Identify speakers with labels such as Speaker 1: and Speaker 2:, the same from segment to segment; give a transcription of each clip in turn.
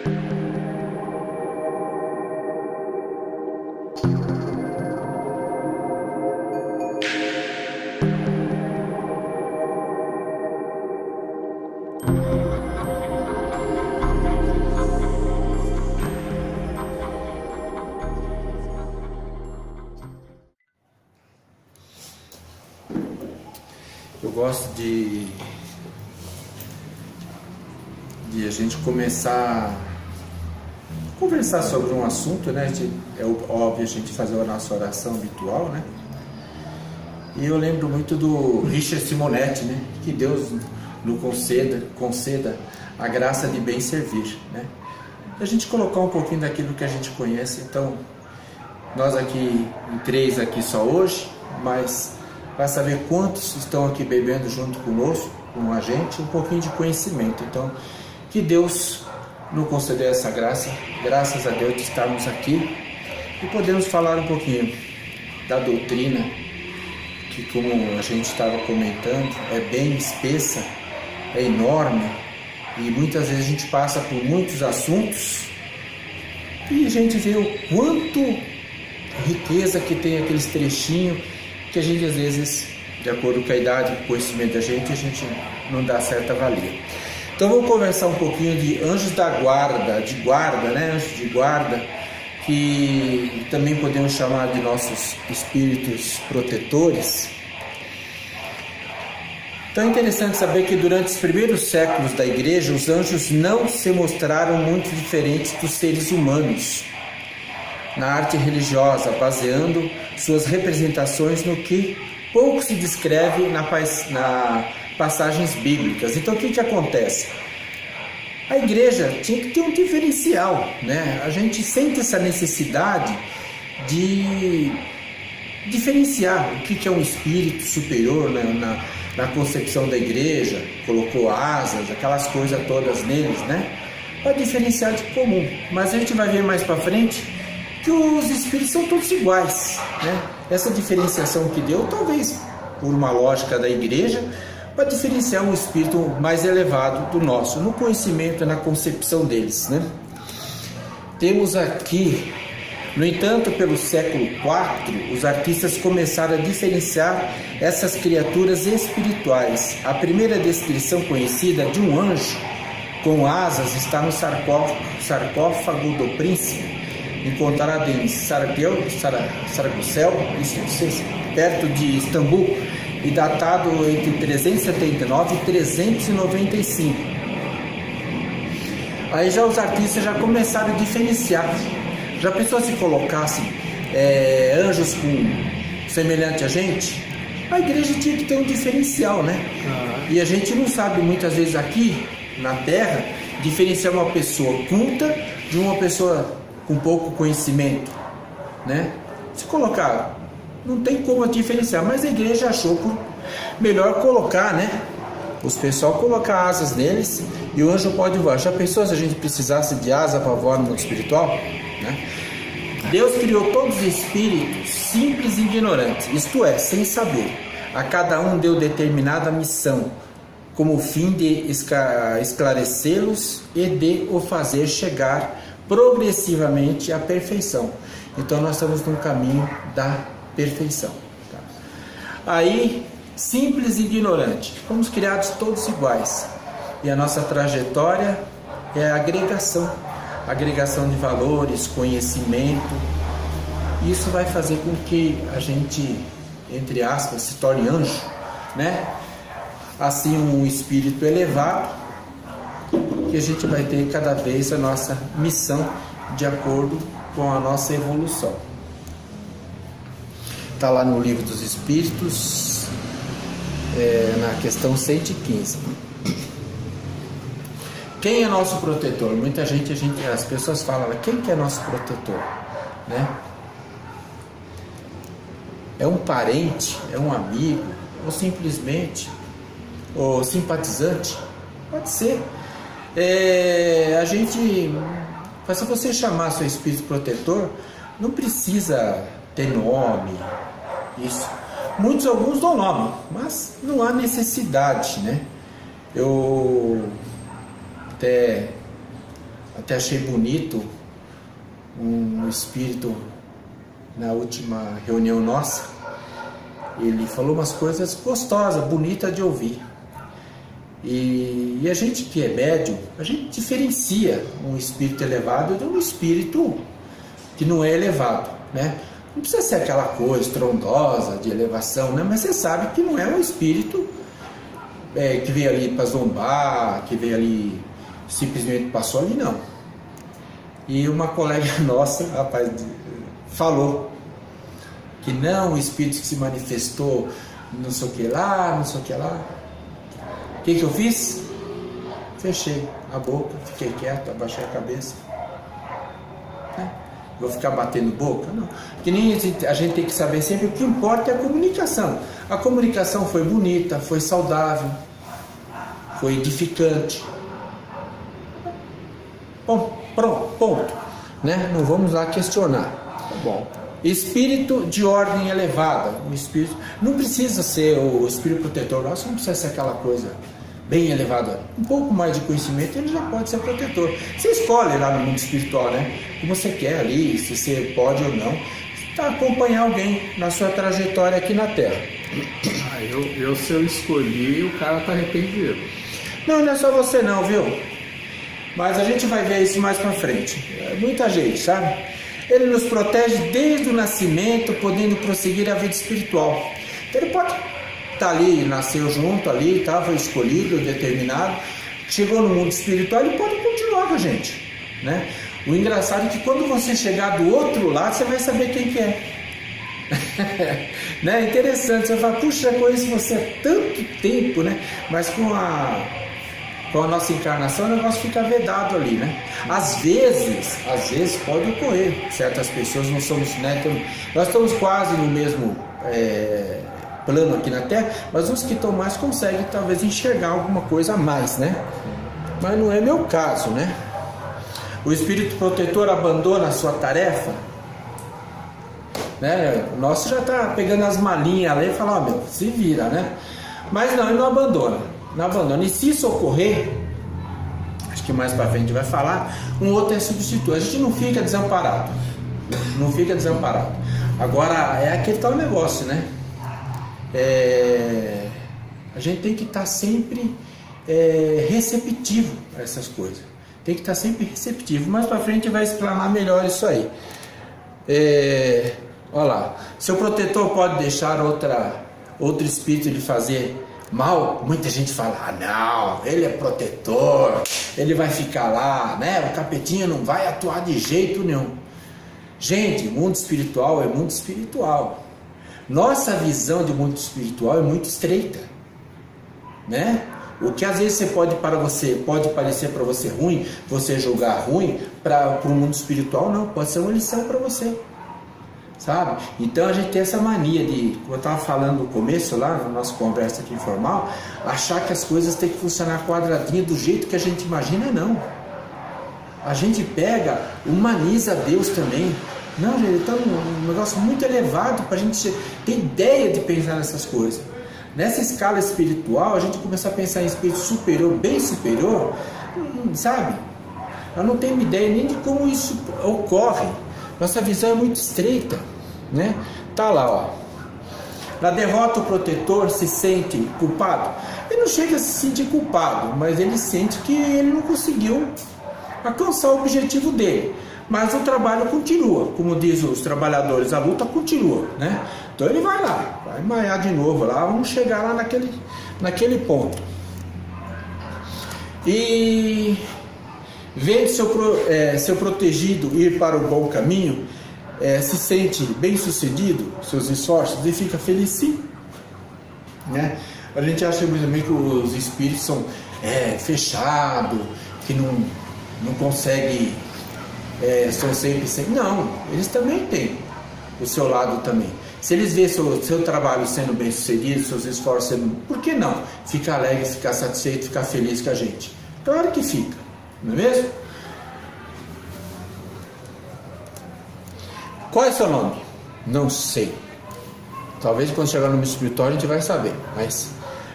Speaker 1: Eu gosto de a gente começar a conversar sobre um assunto, né? É óbvio a gente fazer a nossa oração habitual, né? E eu lembro muito do Richard Simonetti, né? Que Deus nos conceda a graça de bem servir, né? A gente colocar um pouquinho daquilo que a gente conhece. Então, nós aqui, em 3 aqui só hoje, mas para saber quantos estão aqui bebendo junto conosco, com a gente, um pouquinho de conhecimento. Então, que Deus nos concedeu essa graça, graças a Deus de estarmos aqui e podemos falar um pouquinho da doutrina, que, como a gente estava comentando, é bem espessa, é enorme, e muitas vezes a gente passa por muitos assuntos e a gente vê o quanto riqueza que tem aqueles trechinhos que a gente às vezes, de acordo com a idade e o conhecimento da gente, a gente não dá certa valia. Então vamos conversar um pouquinho de anjos da guarda, né? Anjos de guarda, que também podemos chamar de nossos espíritos protetores. Então é interessante saber que durante os primeiros séculos da igreja, os anjos não se mostraram muito diferentes dos seres humanos na arte religiosa, baseando suas representações no que pouco se descreve nas passagens bíblicas. Então o que acontece? A igreja tinha que ter um diferencial, né? A gente sente essa necessidade de diferenciar o que é um espírito superior, né? Na concepção da igreja, colocou asas, aquelas coisas todas neles, né? Para diferenciar de comum. Mas a gente vai ver mais para frente que os espíritos são todos iguais, né? Essa diferenciação que deu, talvez por uma lógica da igreja, para diferenciar um espírito mais elevado do nosso, no conhecimento e na concepção deles, né? Temos aqui, no entanto, pelo século IV, os artistas começaram a diferenciar essas criaturas espirituais. A primeira descrição conhecida de um anjo com asas está no sarcófago do príncipe, encontrado em Saragossel, perto de Istambul, e datado entre 379 e 395. Aí já os artistas já começaram a diferenciar. Já pensou se colocassem anjos semelhante a gente? A igreja tinha que ter um diferencial, né? E a gente não sabe muitas vezes aqui na Terra diferenciar uma pessoa culta de uma pessoa com pouco conhecimento, né? Se colocar, não tem como diferenciar, mas a igreja achou por melhor colocar, né? Os pessoal colocar asas neles e o anjo pode voar. Já pensou se a gente precisasse de asa para voar no mundo espiritual, né? Deus criou todos os espíritos simples e ignorantes, isto é, sem saber. A cada um deu determinada missão, como o fim de esclarecê-los e de o fazer chegar progressivamente à perfeição. Então nós estamos no caminho da perfeição, tá? Aí, simples e ignorante, fomos criados todos iguais, e a nossa trajetória é a agregação de valores, conhecimento. Isso vai fazer com que a gente, entre aspas, se torne anjo, né? Assim, um espírito elevado, que a gente vai ter cada vez a nossa missão de acordo com a nossa evolução. Está lá no Livro dos Espíritos, na questão 115. Quem é nosso protetor? Muita gente, as pessoas falam, quem que é nosso protetor, né? É um parente, é um amigo, ou simplesmente ou simpatizante? Pode ser. A gente, se você chamar seu espírito protetor, não precisa ter nome, isso. Alguns dão nome, mas não há necessidade, né? Eu até até achei bonito um espírito na última reunião nossa. Ele falou umas coisas gostosas, bonitas de ouvir. E a gente que é médium, a gente diferencia um espírito elevado de um espírito que não é elevado, né? Não precisa ser aquela coisa estrondosa de elevação, né? Mas você sabe que não é um espírito que veio ali para zombar, que veio ali, simplesmente passou ali, não. E uma colega nossa, rapaz, falou que não, o espírito que se manifestou, não sei o que lá, não sei o que lá. O que eu fiz? Fechei a boca, fiquei quieto, abaixei a cabeça. Vou ficar batendo boca? Não. Que nem a gente tem que saber sempre, o que importa é a comunicação. A comunicação foi bonita, foi saudável, foi edificante. Bom, pronto, ponto. Né? Não vamos lá questionar. Tá bom. Espírito de ordem elevada. O espírito não precisa ser o espírito protetor nosso, não precisa ser aquela coisa bem elevada. Um pouco mais de conhecimento, ele já pode ser protetor. Você escolhe lá no mundo espiritual, né? O que você quer ali, se você pode ou não, acompanhar alguém na sua trajetória aqui na Terra.
Speaker 2: Se eu escolhi, o cara tá arrependido.
Speaker 1: Não é só você não, viu? Mas a gente vai ver isso mais pra frente. Muita gente, sabe? Ele nos protege desde o nascimento, podendo prosseguir a vida espiritual. Então ele pode estar ali, nasceu junto ali, foi escolhido, determinado, chegou no mundo espiritual, ele pode continuar com a gente, né? O engraçado é que quando você chegar do outro lado, você vai saber quem que é. Né? Interessante, você fala, puxa, já conheço você há tanto tempo, né? Mas com a nossa encarnação, o negócio fica vedado ali, né? Às vezes pode ocorrer. Certas pessoas não somos, né? Nós estamos quase no mesmo plano aqui na Terra, mas os que estão mais conseguem talvez enxergar alguma coisa a mais, né? Mas não é meu caso, né? O espírito protetor abandona a sua tarefa, né? O nosso já está pegando as malinhas ali e fala, meu, se vira, né? Mas não, ele não abandona. Não abandona. E se isso ocorrer, acho que mais para frente vai falar, um outro é substituto. A gente não fica desamparado. Não fica desamparado. Agora, é aquele tal negócio, né? A gente tem que estar sempre receptivo a essas coisas. Tem que estar sempre receptivo. Mais para frente vai explanar melhor isso aí. Olha lá. Seu protetor pode deixar outro espírito lhe fazer mal? Muita gente fala, não, ele é protetor, ele vai ficar lá, né? O capetinha não vai atuar de jeito nenhum. Gente, mundo espiritual é mundo espiritual. Nossa visão de mundo espiritual é muito estreita, né? O que às vezes pode parecer para você ruim, você julgar ruim, para o mundo espiritual não, pode ser uma lição para você, sabe? Então a gente tem essa mania de, como eu estava falando no começo lá, na nossa conversa aqui informal, achar que as coisas têm que funcionar quadradinho do jeito que a gente imagina, não. A gente humaniza Deus também. Não, gente, está um negócio muito elevado para a gente ter ideia de pensar nessas coisas. Nessa escala espiritual, a gente começa a pensar em espírito superior, bem superior, sabe? Eu não tenho ideia nem de como isso ocorre. Nossa visão é muito estreita, né? Tá lá, ó. Na derrota, o protetor se sente culpado. Ele não chega a se sentir culpado, mas ele sente que ele não conseguiu alcançar o objetivo dele. Mas o trabalho continua, como diz os trabalhadores, a luta continua, né? Então ele vai lá, vai maiar de novo lá, vamos chegar lá naquele ponto. E vendo seu protegido ir para o bom caminho, se sente bem sucedido, seus esforços, e fica feliz sim, né? A gente acha muito também que os espíritos são fechados, que não conseguem, são sempre. Não, eles também têm o seu lado também. Se eles verem seu trabalho sendo bem sucedido, seus esforços sendo, por que não? Ficar alegre, ficar satisfeito, ficar feliz com a gente. Claro que fica, não é mesmo? Qual é o seu nome? Não sei. Talvez quando chegar no meu espiritual a gente vai saber. Mas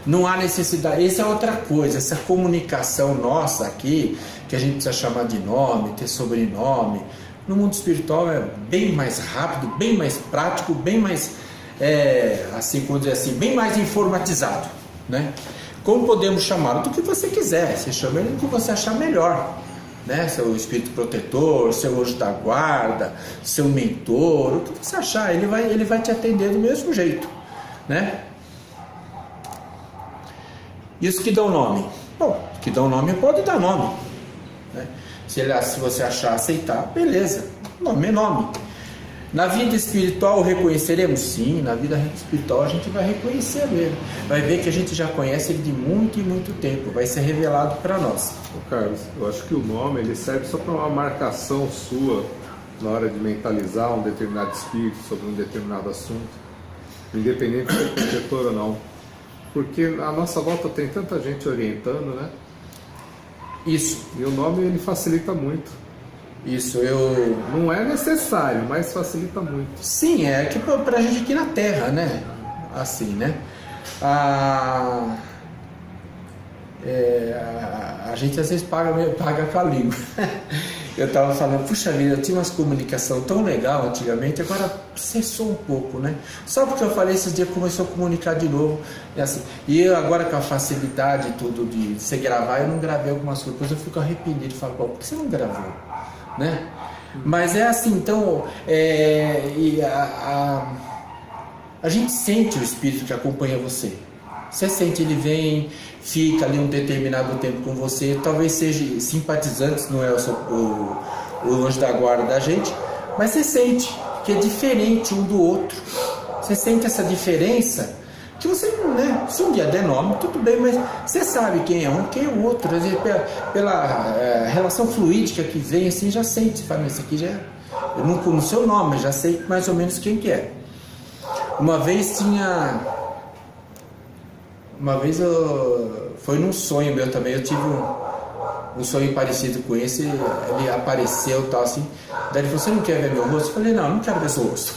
Speaker 1: Não há necessidade. Essa é outra coisa, essa comunicação nossa aqui, que a gente precisa chamar de nome, ter sobrenome. No mundo espiritual é bem mais rápido, bem mais prático, bem mais, assim, como dizer assim, bem mais informatizado, né? Como podemos chamá-lo? Do que você quiser, você chama ele do que você achar melhor, né? Seu espírito protetor, seu anjo da guarda, seu mentor, o que você achar, ele vai te atender do mesmo jeito, né? E os que dão nome? Bom, os que dão nome pode dar nome, né? Se você achar aceitar, beleza, nome é nome. Na vida espiritual reconheceremos? Sim, na vida espiritual a gente vai reconhecer mesmo. Vai ver que a gente já conhece ele de muito e muito tempo, vai ser revelado para nós.
Speaker 2: Ô Carlos, eu acho que o nome ele serve só para uma marcação sua na hora de mentalizar um determinado espírito sobre um determinado assunto, independente se é protetor ou não. Porque a nossa volta tem tanta gente orientando, né?
Speaker 1: Isso.
Speaker 2: E o nome ele facilita muito.
Speaker 1: Isso,
Speaker 2: Não é necessário, mas facilita muito.
Speaker 1: Sim, é que pra gente aqui na Terra, né? Assim, né? A gente às vezes paga com a língua. Eu tava falando, puxa vida, eu tinha umas comunicação tão legal antigamente, agora cessou um pouco, né? Só porque eu falei esses dias começou a comunicar de novo. E, assim, e eu agora com a facilidade tudo de você gravar, eu não gravei algumas coisas, depois eu fico arrependido, falo, pô, por que você não gravou? Né? Mas é assim, então a gente sente o espírito que acompanha você. Você sente, ele vem, fica ali um determinado tempo com você, talvez seja simpatizante, não é o anjo da guarda da gente, mas você sente que é diferente um do outro. Você sente essa diferença que você, né, se um dia der nome, tudo bem, mas você sabe quem é um, quem é o outro. Às vezes, pela relação fluídica que vem, assim, já sente, fala, esse aqui já é, eu não conheço o seu nome, mas já sei mais ou menos quem que é. Uma vez foi num sonho meu também, eu tive um sonho parecido com esse, ele apareceu e tal assim, daí ele falou, você não quer ver meu rosto? Eu falei, não quero ver seu rosto.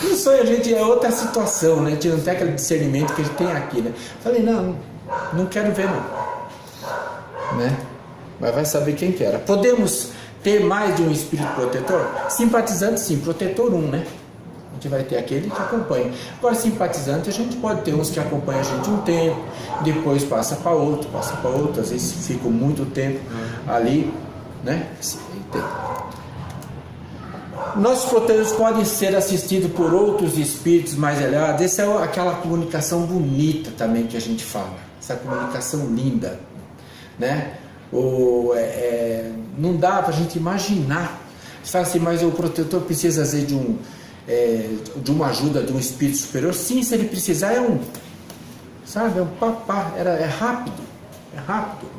Speaker 1: No sonho a gente é outra situação, né? A gente não tem aquele discernimento que a gente tem aqui, né? Eu falei, não quero ver não, né? Mas vai saber quem que era. Podemos ter mais de um espírito protetor? Simpatizante sim, protetor né? A gente vai ter aquele que acompanha. Agora, simpatizante, a gente pode ter uns que acompanham a gente um tempo, depois passa para outro, às vezes ficam muito tempo ali, né? Nossos protetores podem ser assistidos por outros espíritos mais elevados. Essa é aquela comunicação bonita também que a gente fala, essa comunicação linda, né? Não dá para a gente imaginar. Você fala assim, mas o protetor precisa às vezes de uma ajuda de um espírito superior? Sim, se ele precisar sabe, é um papá, é rápido,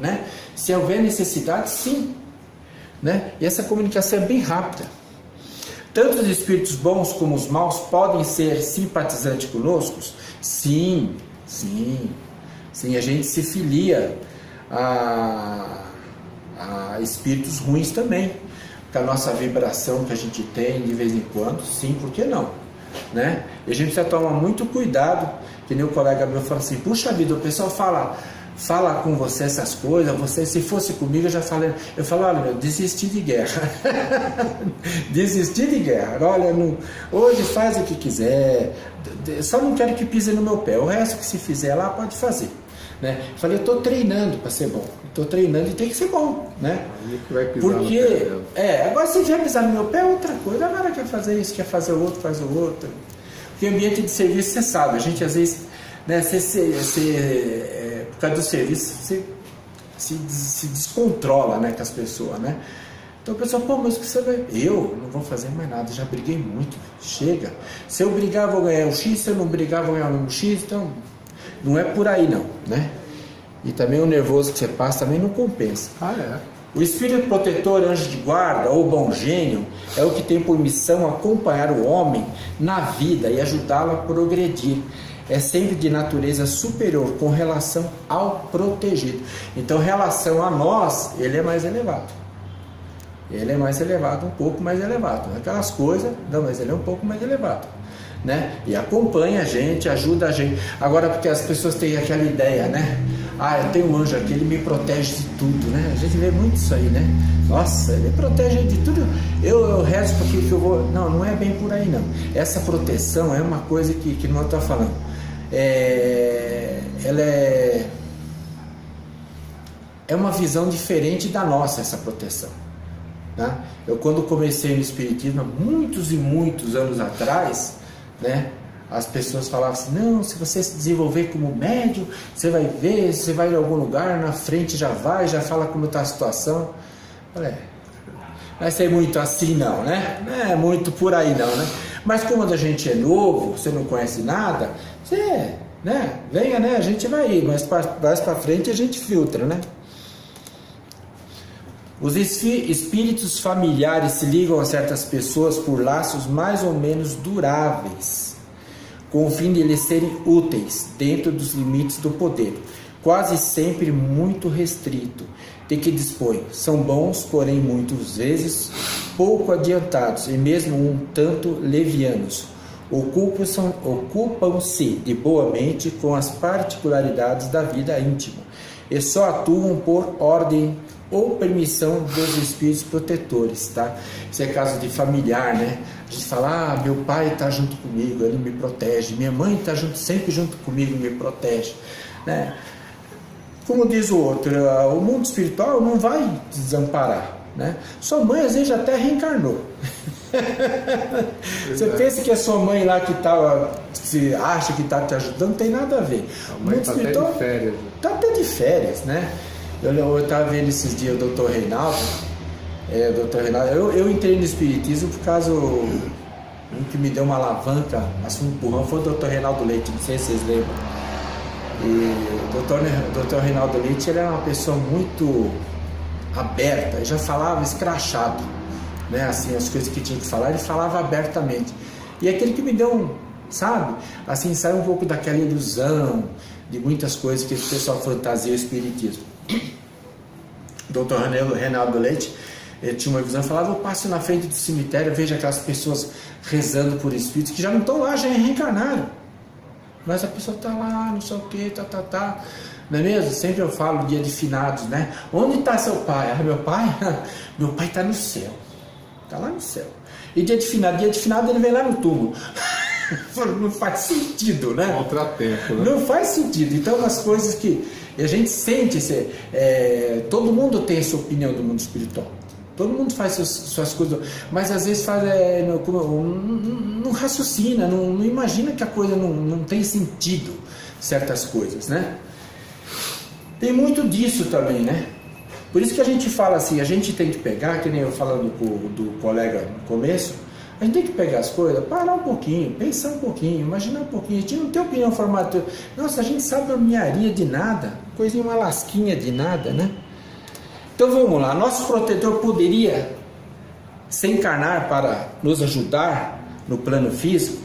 Speaker 1: né? Se houver necessidade, sim, né? E essa comunicação é bem rápida. Tanto os espíritos bons como os maus podem ser simpatizantes conosco? Sim, a gente se filia a espíritos ruins também, com a nossa vibração que a gente tem de vez em quando, sim, por que não? Né? E a gente precisa tomar muito cuidado, que nem o colega meu fala assim, puxa vida, o pessoal fala com você essas coisas, você, se fosse comigo, eu falo, olha, meu, desisti de guerra. Olha, hoje faz o que quiser, só não quero que pise no meu pé, o resto que se fizer lá, pode fazer. Né? Eu falei, eu estou treinando para ser bom, estou treinando e tem que ser bom, né? Porque, agora se vier pisar no meu pé é outra coisa, agora quer fazer isso, quer fazer o outro, faz o outro. Porque ambiente de serviço, você sabe, a gente às vezes, né, por causa do serviço, você se descontrola, né, com as pessoas, né? Então o pessoal, pô, mas o que você vai... Eu não vou fazer mais nada, já briguei muito, chega. Se eu brigar, vou ganhar um X, se eu não brigar, vou ganhar um X, então... Não é por aí não, né? E também o nervoso que você passa também não compensa. O espírito protetor, anjo de guarda ou bom gênio é o que tem por missão acompanhar o homem na vida e ajudá-lo a progredir. É sempre de natureza superior com relação ao protegido. Então, em relação a nós, ele é mais elevado. Um pouco mais elevado. Aquelas coisas, não, mas ele é um pouco mais elevado. né? E acompanha a gente, ajuda a gente. Agora, porque as pessoas têm aquela ideia, né? Ah, eu tenho um anjo aqui, ele me protege de tudo, né? A gente vê muito isso aí, né? Nossa, ele protege de tudo. Eu rezo porque que eu vou... Não, não é bem por aí, não. Essa proteção é uma coisa que não estou falando. Ela é uma visão diferente da nossa, essa proteção, né? Eu, quando comecei no Espiritismo, muitos e muitos anos atrás, né, as pessoas falavam assim: não, se você se desenvolver como médium, você vai ver, você vai em algum lugar, na frente já fala como está a situação. Eu falei, não vai ser muito assim não, né? Não é muito por aí não, né? Mas como a gente é novo, você não conhece nada, você, né, venha, né, a gente vai ir, mas mais para frente a gente filtra, né? Os espíritos familiares se ligam a certas pessoas por laços mais ou menos duráveis, com o fim de eles serem úteis dentro dos limites do poder, quase sempre muito restrito, de que dispõem. São bons, porém muitas vezes pouco adiantados e mesmo um tanto levianos. Ocupam-se de boa mente com as particularidades da vida íntima e só atuam por ordem ou permissão dos espíritos protetores, tá? Isso é caso de familiar, né? A gente fala: ah, meu pai está junto comigo, ele me protege, minha mãe está sempre junto comigo, me protege, né? Como diz o outro, o mundo espiritual não vai desamparar, né? Sua mãe às vezes até reencarnou. Você pensa que a sua mãe lá que se acha que está te ajudando, não tem nada a ver.
Speaker 2: A mãe está até de férias.
Speaker 1: Está até de férias, né? Eu estava vendo esses dias o Dr. Reinaldo. Eu entrei no Espiritismo por causa um que me deu uma alavanca, assim, um empurrão, foi o Dr. Reinaldo Leite, não sei se vocês lembram. E o Dr. Reinaldo Leite, ele era uma pessoa muito aberta, ele já falava escrachado, né? Assim, as coisas que tinha que falar, ele falava abertamente. E aquele que me deu, sabe, assim, saiu um pouco daquela ilusão de muitas coisas que o pessoal fantasia o Espiritismo. Dr. Reinaldo Leite, ele tinha uma visão, falava: eu passo na frente do cemitério, vejo aquelas pessoas rezando por espíritos que já não estão lá, já reencarnaram, mas a pessoa está lá, não sei o que, não é mesmo? Sempre eu falo dia de finados, né? Onde está seu pai? Ah, meu pai está no céu, está lá no céu. E dia de finado ele vem lá no túmulo. Não faz sentido, né?
Speaker 2: Contratempo, né?
Speaker 1: Não faz sentido. Então, as coisas que a gente sente, todo mundo tem a sua opinião do mundo espiritual, todo mundo faz suas coisas, mas às vezes não raciocina, não imagina que a coisa não tem sentido, certas coisas, né? Tem muito disso também, né? Por isso que a gente fala assim, a gente tem que pegar, que nem eu falando do colega no começo, a gente tem que pegar as coisas, parar um pouquinho, pensar um pouquinho, imaginar um pouquinho. A gente não tem opinião formada. Nossa, a gente sabe a minharia de nada, coisinha, uma lasquinha de nada, né? Então vamos lá, nosso protetor poderia se encarnar para nos ajudar no plano físico?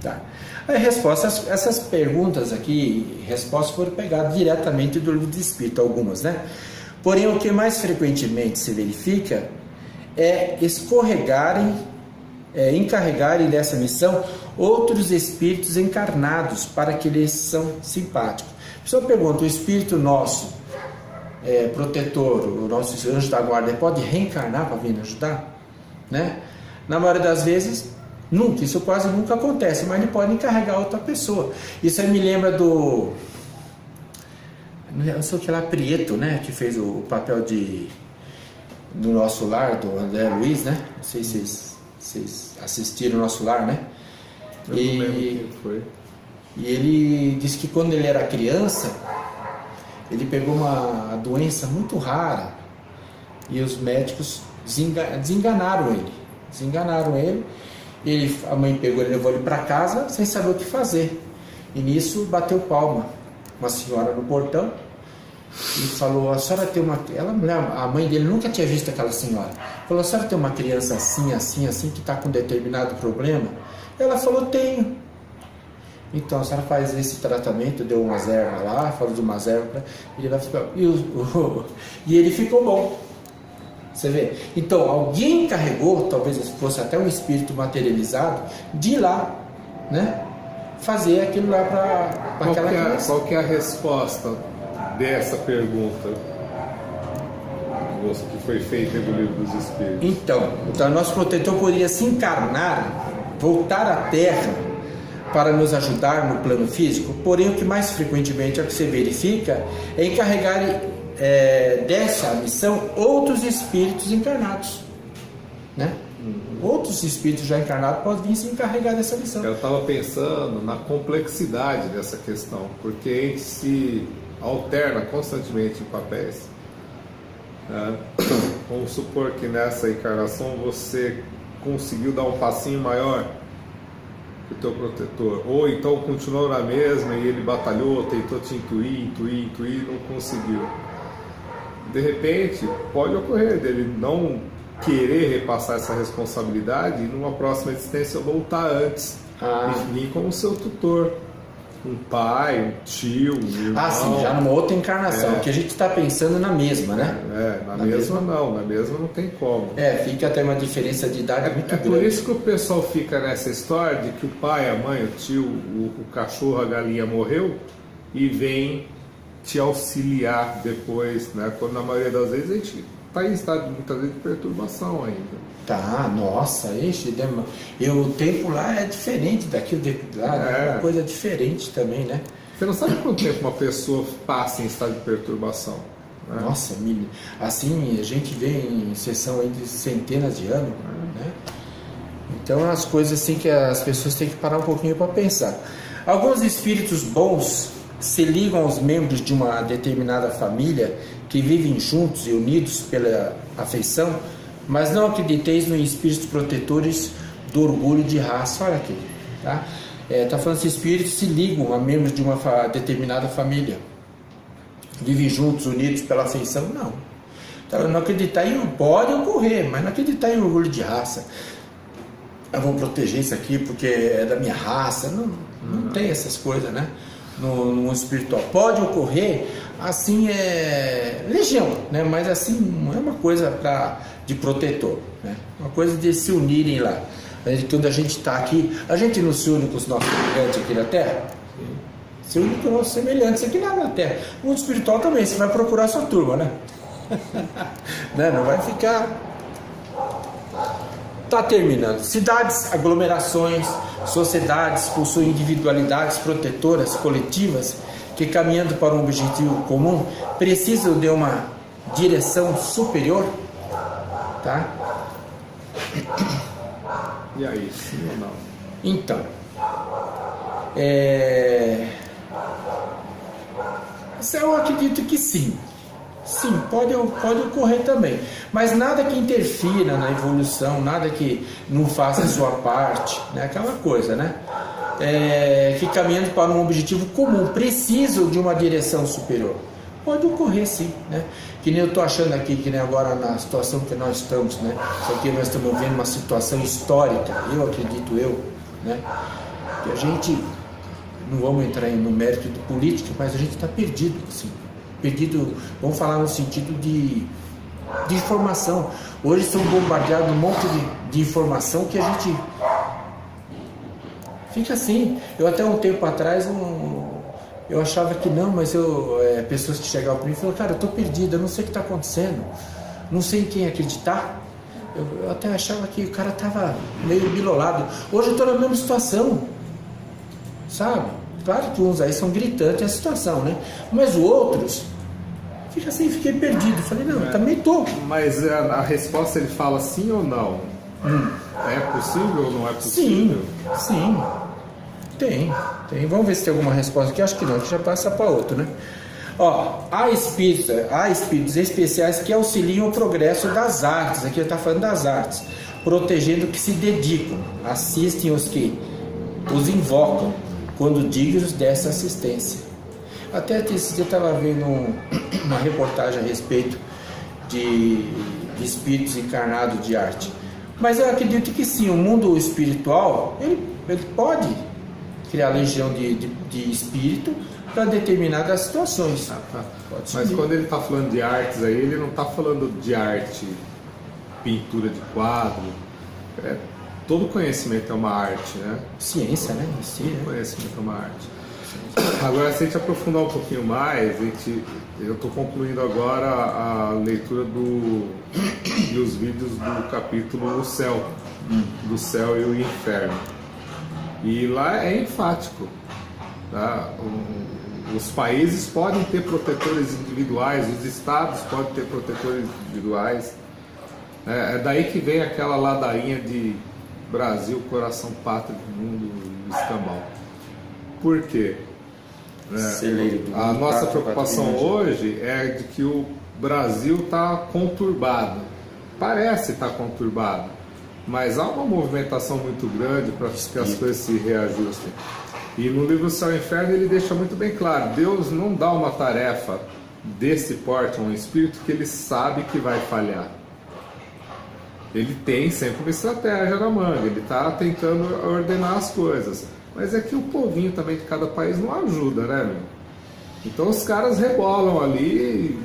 Speaker 1: Tá. A resposta, essas perguntas aqui, respostas foram pegadas diretamente do livro de Espírito, algumas, né? Porém, o que mais frequentemente se verifica é encarregarem dessa missão outros espíritos encarnados para que eles são simpáticos. A pessoa pergunta: o espírito nosso protetor, o nosso anjo da guarda, pode reencarnar para vir ajudar? Né? Na maioria das vezes, nunca, isso quase nunca acontece, mas ele pode encarregar outra pessoa. Isso aí me lembra do... não sei o que lá, Prieto, né? Que fez o papel do Nosso Lar, do André Luiz, né? Não sei se vocês assistiram o Nosso Lar, né?
Speaker 2: Eu não lembro quem foi.
Speaker 1: E ele disse que quando ele era criança, ele pegou uma doença muito rara e os médicos desenganaram ele. A mãe pegou ele, levou ele para casa sem saber o que fazer. E nisso bateu palma uma senhora no portão e falou: a senhora tem uma... a mãe dele nunca tinha visto aquela senhora. Falou: a senhora tem uma criança assim, que está com determinado problema? Ela falou: tenho. Então a senhora faz esse tratamento, deu umas ervas lá, falou de umas ervas, ele vai ficar... E ele ficou bom. Você vê? Então alguém carregou, talvez fosse até um espírito materializado, de ir lá né, fazer aquilo lá para aquela criança.
Speaker 2: Qual que é a resposta dessa pergunta que foi feita no Livro dos Espíritos?
Speaker 1: Então, nosso protetor poderia se encarnar, voltar à Terra para nos ajudar no plano físico, porém o que mais frequentemente é o que se verifica é encarregar dessa missão outros espíritos encarnados, né? Outros espíritos já encarnados podem vir se encarregar dessa missão.
Speaker 2: Eu estava pensando na complexidade dessa questão, porque a gente se alterna constantemente em papéis. Vamos supor que nessa encarnação você conseguiu dar um passinho maior que o teu protetor, ou então continuou na mesma e ele batalhou, tentou te intuir, não conseguiu. De repente, pode ocorrer dele não querer repassar essa responsabilidade e numa próxima existência voltar antes e vir como seu tutor, um pai, um tio, um irmão.
Speaker 1: Sim, já numa outra encarnação, que a gente está pensando na mesma, né?
Speaker 2: Na mesma não tem como.
Speaker 1: Fica até uma diferença de idade muito grande.
Speaker 2: É por isso que o pessoal fica nessa história de que o pai, a mãe, o tio, o cachorro, a galinha morreu e vem te auxiliar depois, né? Quando na maioria das vezes a gente está em estado muitas vezes de perturbação ainda.
Speaker 1: Nossa, e o tempo lá é diferente daquilo de lá, é uma coisa diferente também, né?
Speaker 2: Você não sabe quanto tempo uma pessoa passa em estado de perturbação, né?
Speaker 1: Nossa, assim, a gente vê em sessão aí de centenas de anos, né? Então as coisas assim que as pessoas têm que parar um pouquinho para pensar. Alguns espíritos bons se ligam aos membros de uma determinada família que vivem juntos e unidos pela afeição, mas não acrediteis nos espíritos protetores do orgulho de raça. Olha aqui, tá? Tá falando que espíritos se ligam a membros de uma determinada família, vivem juntos, unidos pela afeição, não. Então, não acreditar em pode ocorrer, mas não acreditar em orgulho de raça. Eu vou proteger isso aqui porque é da minha raça, não tem essas coisas, né? No mundo espiritual pode ocorrer, assim, legião, né? Mas assim, não é uma coisa de protetor, né? Uma coisa de se unirem lá. Quando a gente está aqui, a gente não se une com os nossos semelhantes aqui na Terra? Se une com os nossos semelhantes aqui na Terra. O mundo espiritual também, você vai procurar a sua turma, né? Não vai ficar... Está terminando. Cidades, aglomerações, sociedades possuem individualidades protetoras coletivas que, caminhando para um objetivo comum, precisam de uma direção superior, tá?
Speaker 2: E aí, sim ou não?
Speaker 1: Então, eu acredito que sim. Sim, pode ocorrer também, mas nada que interfira na evolução, nada que não faça a sua parte, né? Aquela coisa, né? Que caminhando para um objetivo comum, precisam de uma direção superior. Pode ocorrer sim, né? Que nem eu estou achando aqui, que nem agora na situação que nós estamos, né? Isso aqui nós estamos vendo uma situação histórica, eu acredito, né? Que a gente, não vamos entrar no mérito de política, mas a gente está perdido, assim. Perdido, vamos falar no sentido de informação. Hoje são bombardeados um monte de informação que a gente fica assim. Eu até um tempo atrás eu achava que não, mas pessoas que chegavam para mim e falaram, cara, eu estou perdido, eu não sei o que está acontecendo, não sei em quem acreditar. Eu até achava que o cara estava meio bilolado. Hoje eu estou na mesma situação, sabe? Claro que uns aí são gritantes a situação, né? Mas outros fica assim, fiquei perdido. Falei, não, eu também tô.
Speaker 2: Mas a resposta ele fala sim ou não? É possível ou não é possível?
Speaker 1: Sim. Tem. Vamos ver se tem alguma resposta aqui. Acho que não, que já passa para outro, né? Há espíritos especiais que auxiliam o progresso das artes. Aqui ele está falando das artes, protegendo que se dedicam, assistem os que os invocam quando dignos dessa assistência. Até esse dia eu estava vendo uma reportagem a respeito de espíritos encarnados de arte. Mas eu acredito que sim, o mundo espiritual ele pode criar legião de espírito para determinadas situações.
Speaker 2: Mas quando ele está falando de artes aí, ele não está falando de arte, pintura de quadro. todo conhecimento é uma arte, né?
Speaker 1: Ciência, né?
Speaker 2: Todo conhecimento é uma arte. Agora, se a gente aprofundar um pouquinho mais, eu estou concluindo agora a leitura dos vídeos do capítulo O Céu, do céu e o inferno. E lá é enfático, tá? Os países podem ter protetores individuais, os estados podem ter protetores individuais. É daí que vem aquela ladainha de Brasil, coração pátrio do mundo, escambau. Por quê? A nossa preocupação hoje é de que o Brasil está conturbado. Parece estar conturbado, mas há uma movimentação muito grande para que as coisas se reajustem. E no livro Céu e Inferno ele deixa muito bem claro: Deus não dá uma tarefa desse porte a um espírito que ele sabe que vai falhar. Ele tem sempre uma estratégia na manga, ele está tentando ordenar as coisas. Mas é que o povinho também de cada país não ajuda, né, meu? Então os caras rebolam ali.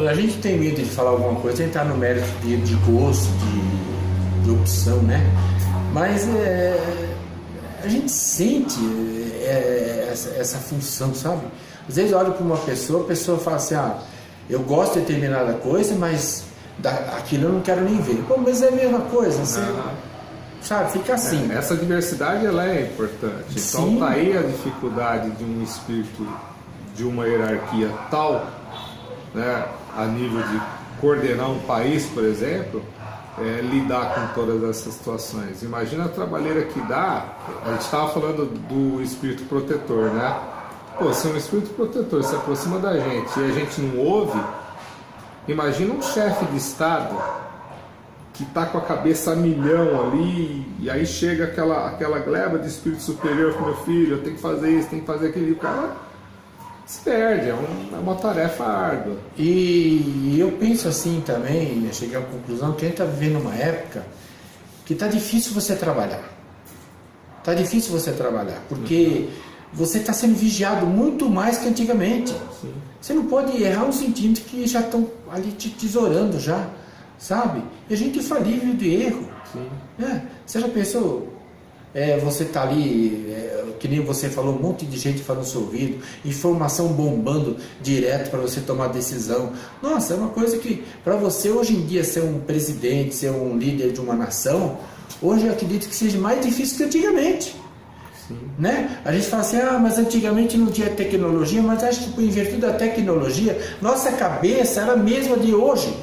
Speaker 1: A gente tem medo de falar alguma coisa, entrar no mérito de gosto, de opção, né? Mas a gente sente essa função, sabe? Às vezes eu olho para uma pessoa, a pessoa fala assim: eu gosto de determinada coisa, mas aquilo eu não quero nem ver. Pô, mas é a mesma coisa, você... Sabe, fica assim.
Speaker 2: Essa diversidade ela é importante. Então tá aí a dificuldade de um espírito de uma hierarquia tal, né, a nível de coordenar um país, por exemplo, lidar com todas essas situações. Imagina a trabalheira que dá. A gente estava falando do espírito protetor, né? Pô, se um espírito protetor se aproxima da gente e a gente não ouve, imagina um chefe de estado que está com a cabeça a milhão ali, e aí chega aquela gleba de espírito superior com: meu filho, eu tenho que fazer isso, tenho que fazer aquilo, e o cara se perde, é uma tarefa árdua.
Speaker 1: E eu penso assim também, eu cheguei à conclusão que a gente está vivendo uma época que está difícil você trabalhar. Está difícil você trabalhar, porque você está sendo vigiado muito mais que antigamente.
Speaker 2: Sim.
Speaker 1: Você não pode errar um centímetro que já estão ali te tesourando já. Sabe? E a gente é falível de erro. Você já pensou? Você tá ali, que nem você falou, um monte de gente falando no seu ouvido, informação bombando direto para você tomar decisão. Nossa, é uma coisa que, para você hoje em dia ser um presidente, ser um líder de uma nação, hoje eu acredito que seja mais difícil que antigamente. Né? A gente fala assim: mas antigamente não tinha tecnologia, mas acho que em virtude da tecnologia, nossa cabeça era a mesma de hoje.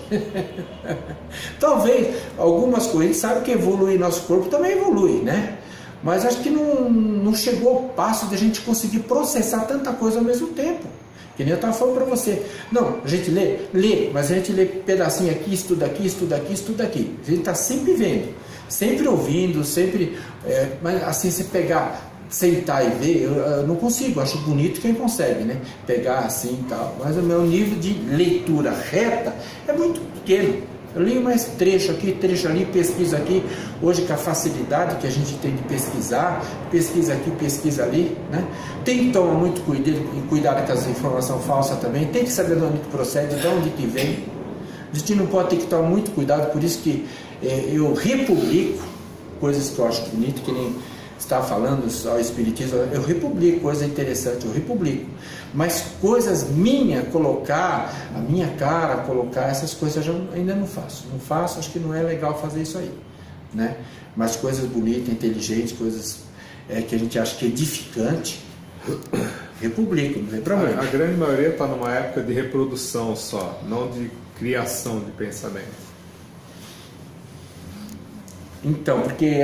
Speaker 1: Talvez algumas coisas, a gente sabe que evolui, nosso corpo também evolui, né? Mas acho que não chegou ao passo de a gente conseguir processar tanta coisa ao mesmo tempo. Que nem eu estava falando para você. Não, a gente lê, mas a gente lê pedacinho aqui, estuda aqui, estuda aqui, estuda aqui. A gente está sempre vendo, sempre ouvindo, sempre... mas assim, se pegar, sentar e ver, eu não consigo. Acho bonito quem consegue, né? Pegar assim e tal. Mas o meu nível de leitura reta é muito pequeno. Eu leio mais trecho aqui, trecho ali, pesquisa aqui. Hoje, com a facilidade que a gente tem de pesquisar, pesquisa aqui, pesquisa ali, né? Tem que tomar muito cuidado com as informações falsas também. Tem que saber de onde que procede, de onde que vem. A gente não pode ter que tomar muito cuidado, por isso que eu republico coisas que eu acho bonito, que nem está falando ao Espiritismo. Eu republico coisa interessante, eu republico. Mas coisas minhas, colocar a minha cara, colocar essas coisas, eu ainda não faço. Não faço, acho que não é legal fazer isso aí, né? Mas coisas bonitas, inteligentes, coisas que a gente acha que é edificante, republico, não tem problema.
Speaker 2: A grande maioria está numa época de reprodução só, não de criação de pensamento.
Speaker 1: Então, porque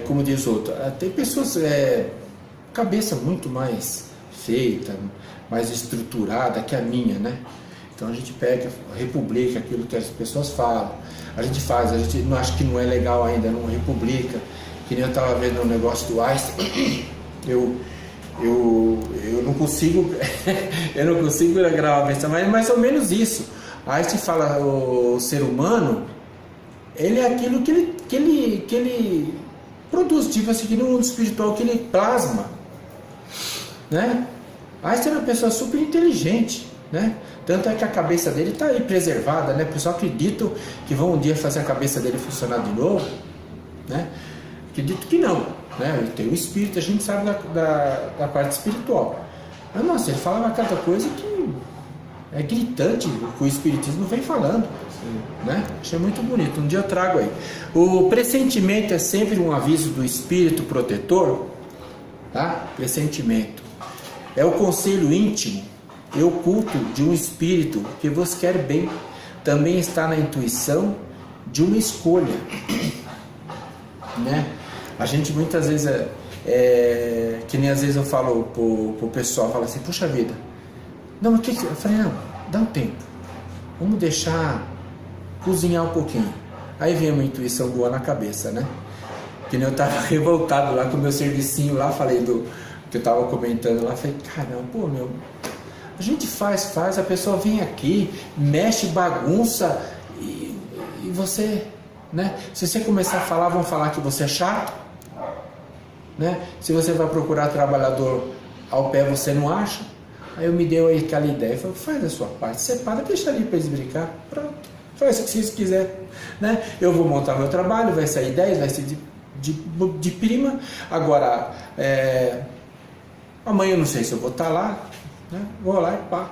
Speaker 1: como diz outro, tem pessoas cabeça muito mais feita, mais estruturada que a minha, né? Então a gente pega, republica aquilo que as pessoas falam, a gente faz, a gente não acha que não é legal ainda, não republica. Que nem eu estava vendo um negócio do Einstein, eu não consigo eu não consigo gravar, mas é mais ou menos isso. Einstein fala: o ser humano, ele é aquilo que ele produz, tipo assim, que no mundo espiritual que ele plasma, né? Einstein é uma pessoa super inteligente, né? Tanto é que a cabeça dele está aí preservada, né? O pessoal acredita que vão um dia fazer a cabeça dele funcionar de novo, né? Acredito que não, né? Ele tem o espírito, a gente sabe da parte espiritual. Mas nossa, ele falava cada coisa que é gritante, o que o espiritismo vem falando, né? Achei muito bonito. Um dia eu trago aí. O pressentimento é sempre um aviso do espírito protetor, tá? Pressentimento é o conselho íntimo e oculto de um espírito que vos quer bem. Também está na intuição de uma escolha, né? A gente muitas vezes que nem às vezes eu falo pro pessoal, fala assim, puxa vida, não, o que eu falei, não, dá um tempo, vamos deixar cozinhar um pouquinho. Aí vem uma intuição boa na cabeça, né? Que nem eu tava revoltado lá com o meu servicinho lá, falei do que eu tava comentando lá, falei, caramba, pô, meu, a gente faz, a pessoa vem aqui, mexe, bagunça e você, né? Se você começar a falar, vão falar que você é chato, né? Se você vai procurar trabalhador ao pé, você não acha. Aí eu me dei aí aquela ideia, falei, faz a sua parte, separa, deixa ali para eles brincar, pronto, faz o que vocês quiserem, né? Eu vou montar meu trabalho, vai sair 10, vai ser de prima. Agora, amanhã eu não sei se eu vou estar lá, né? Vou lá e pá,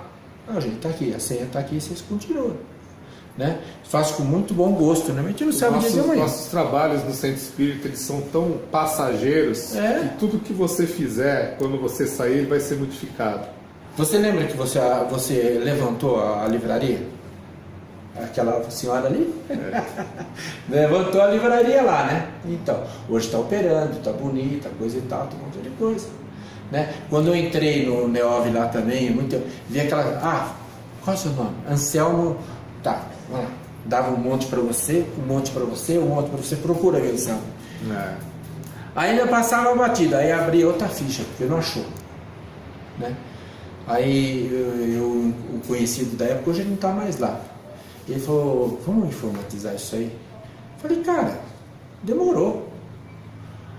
Speaker 1: a gente tá aqui, a senha tá aqui, vocês continuam, né? Faço com muito bom gosto, né? Mas a gente não sabe dizer amanhã.
Speaker 2: Nossos trabalhos no Centro Espírita, eles são tão passageiros que tudo que você fizer, quando você sair, ele vai ser modificado.
Speaker 1: Você lembra que você levantou a livraria? Aquela senhora ali? Levantou a livraria lá, né? Então, hoje está operando, está bonita, coisa e tal, tem um monte de coisa, né? Quando eu entrei no Neov lá também, vi aquela... qual é o seu nome? Anselmo, tá, vamos lá. Dava um monte para você, um monte para você, um monte para você, procura aí, Anselmo. Ainda passava a batida, aí abri outra ficha, porque não achou, né? Aí o conhecido da época, hoje ele não está mais lá. Ele falou, vamos informatizar isso aí? Eu falei, cara, demorou.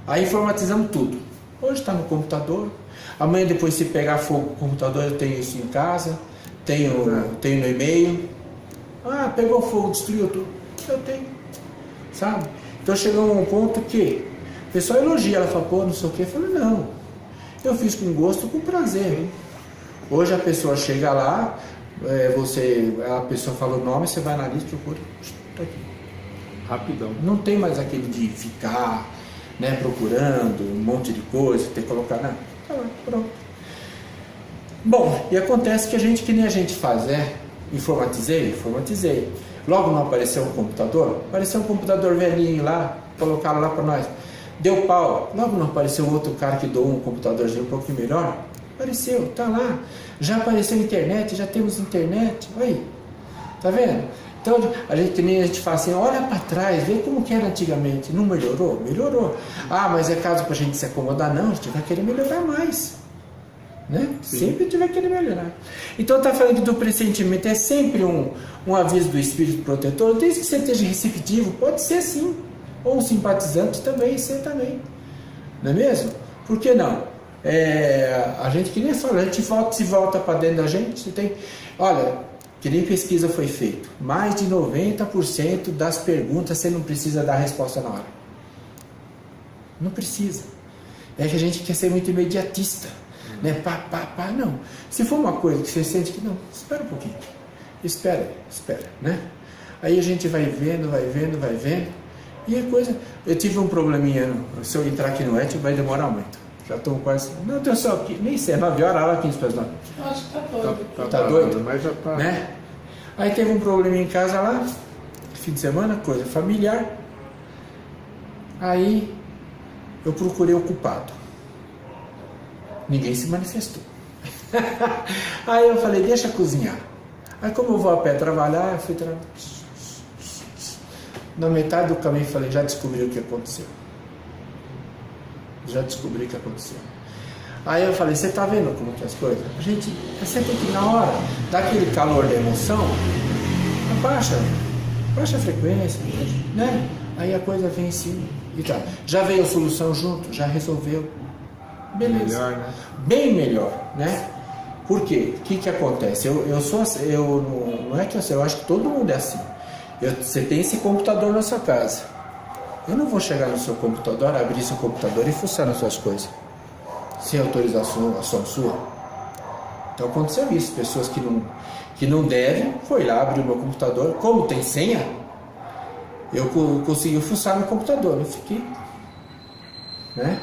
Speaker 1: Aí informatizamos tudo. Hoje está no computador. Amanhã, depois, se pegar fogo no computador, eu tenho isso em casa. Tenho no e-mail. Pegou fogo, destruiu tudo. Eu tenho. Sabe? Então chegou a um ponto que o pessoal elogia. Ela fala, pô, não sei o que. Eu falei, não. Eu fiz com gosto, com prazer. Hoje a pessoa chega lá, a pessoa fala o nome, você vai na lista, procura, tá aqui.
Speaker 2: Rapidão.
Speaker 1: Não tem mais aquele de ficar, né, procurando um monte de coisa, ter que colocar, não. Tá lá, pronto. Bom, e acontece que nem a gente faz, informatizei. Logo não apareceu um computador? Apareceu um computador velhinho lá, colocaram lá para nós. Deu pau. Logo não apareceu outro cara que doou um computadorzinho um pouquinho melhor? Apareceu, tá lá. Já apareceu internet, já temos internet. Aí, tá vendo? Então a gente fala assim, olha para trás, vê como que era antigamente. Não melhorou? Melhorou. Mas é caso para a gente se acomodar? Não, a gente vai querer melhorar mais, né? Sim. Sempre a gente vai querer melhorar. Então tá falando do pressentimento, é sempre um aviso do espírito protetor, desde que você esteja receptivo, pode ser sim. Ou um simpatizante também, ser também. Não é mesmo? Por que não? A gente que nem fala, a gente volta para dentro da gente, você tem. Olha, que nem pesquisa foi feita, mais de 90% das perguntas você não precisa dar a resposta na hora. Não precisa. É que a gente quer ser muito imediatista, né? Não. Se for uma coisa que você sente que não, espera um pouquinho. Espera, né? Aí a gente vai vendo. E a coisa. Eu tive um probleminha, se eu entrar aqui no ET vai demorar muito. Já estou quase. Não, eu só aqui, nem sei, 9 horas, lá 15 para as 9.
Speaker 3: Acho que tá doido.
Speaker 1: Tá doido?
Speaker 2: Mas já tá.
Speaker 1: Né? Aí teve um probleminha em casa lá, fim de semana, coisa familiar. Aí eu procurei o culpado. Ninguém se manifestou. Aí eu falei, deixa cozinhar. Aí como eu vou a pé trabalhar, eu fui trabalhar. Na metade do caminho eu falei, já descobri o que aconteceu. Aí eu falei, você tá vendo como que as coisas? A gente, você tem que na hora, daquele calor da emoção, baixa a frequência, né? Aí a coisa vem em cima e tá. Já veio a solução junto, já resolveu. Beleza.
Speaker 2: Melhor, né?
Speaker 1: Bem melhor, né? Por quê? O que acontece? Eu sou assim, não é que eu acho que todo mundo é assim. Você tem esse computador na sua casa. Eu não vou chegar no seu computador, abrir seu computador e fuçar nas suas coisas. Sem autorização ação sua. Então aconteceu isso. Pessoas que não devem, foi lá, abriu meu computador. Como tem senha, eu consegui fuçar no computador. Eu fiquei. Né?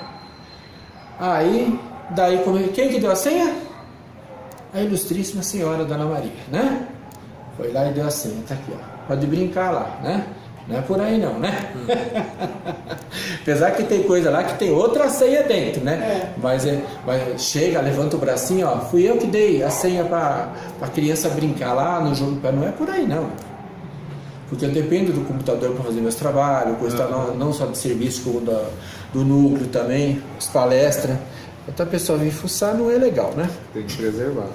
Speaker 1: Aí, daí, quem que deu a senha? A ilustríssima senhora Dona Maria, né? Foi lá e deu a senha, tá aqui, ó. Pode brincar lá, né? Não é por aí não, né? Apesar que tem coisa lá que tem outra senha dentro, né? Mas chega, levanta o bracinho, ó. Fui eu que dei a senha pra criança brincar lá no jogo. Não é por aí não. Porque eu dependo do computador para fazer meus trabalhos, coisa não só de serviço, como do núcleo também, as palestras. Outra pessoa vir fuçar não é legal, né?
Speaker 2: Tem que preservar.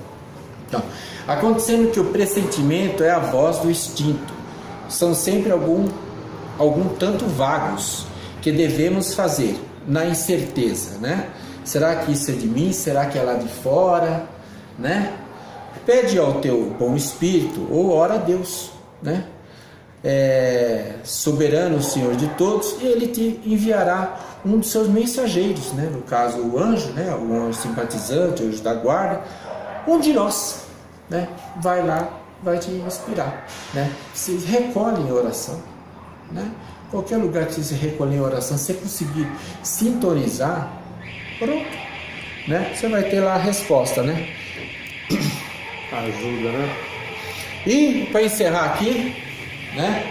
Speaker 1: Então, acontecendo que o pressentimento é a voz do instinto. São sempre algum tanto vagos que devemos fazer na incerteza, né? Será que isso é de mim? Será que é lá de fora? Né? Pede ao teu bom espírito ou ora a Deus, né? Soberano Senhor de todos, e Ele te enviará um dos seus mensageiros, né? No caso o anjo, né? O anjo simpatizante, o anjo da guarda, um de nós, né? Vai lá, vai te inspirar, né? Se recolhe em oração, né? Qualquer lugar que você se recolher em oração, se você conseguir sintonizar, pronto, né? Você vai ter lá a resposta, né?
Speaker 2: Ajuda, né?
Speaker 1: E para encerrar aqui, né?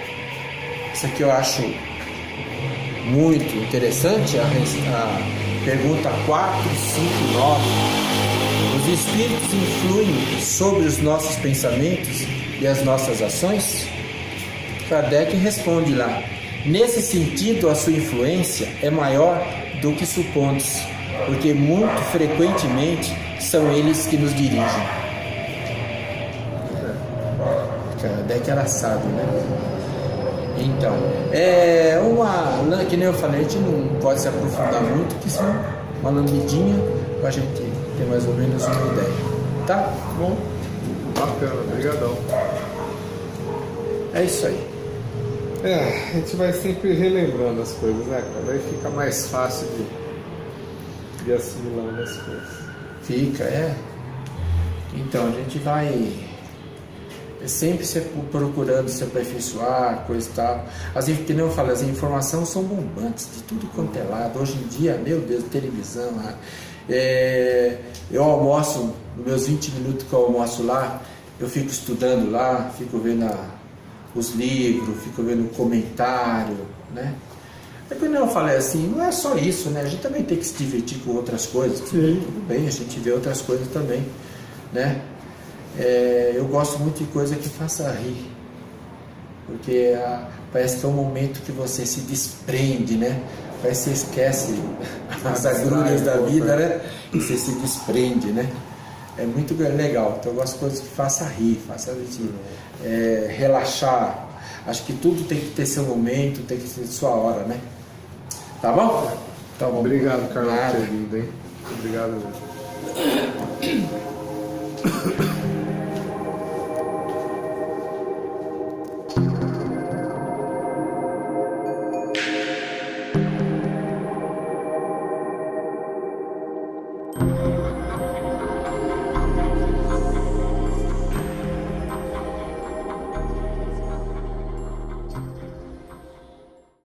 Speaker 1: Isso aqui eu acho muito interessante, a pergunta 459. Os espíritos influem sobre os nossos pensamentos e as nossas ações? Kardec responde lá: nesse sentido, a sua influência é maior do que supondes, porque muito frequentemente são eles que nos dirigem. Kardec era sábio, né? Então, que nem eu falei, a gente não pode se aprofundar muito, porque senão uma lambidinha pra gente ter mais ou menos uma ideia. Tá? Bom?
Speaker 2: Bacana, obrigadão.
Speaker 1: É isso aí.
Speaker 2: A gente vai sempre relembrando as coisas, né, cara? Daí fica mais fácil de assimilar as coisas.
Speaker 1: Fica. Então, a gente vai sempre procurando se aperfeiçoar, coisa e tal. Que nem eu falo, as informações são bombantes, de tudo quanto é lado. Hoje em dia, meu Deus, televisão. Eu almoço, nos meus 20 minutos que eu almoço lá, eu fico estudando lá, fico vendo os livros, fico vendo o comentário, né? Quando eu falei assim, não é só isso, né? A gente também tem que se divertir com outras coisas. Sim. Tudo bem, a gente vê outras coisas também, né? Eu gosto muito de coisa que faça rir, porque parece que é um momento que você se desprende, né? Parece que você esquece as agrulhas da vida, né? E você se desprende, né? É muito legal. Então eu gosto de coisas que faça rir, faça a gente relaxar. Acho que tudo tem que ter seu momento, tem que ter sua hora, né? Tá bom? Tá bom.
Speaker 2: Obrigado, Carlos, por ter vindo, hein? Obrigado.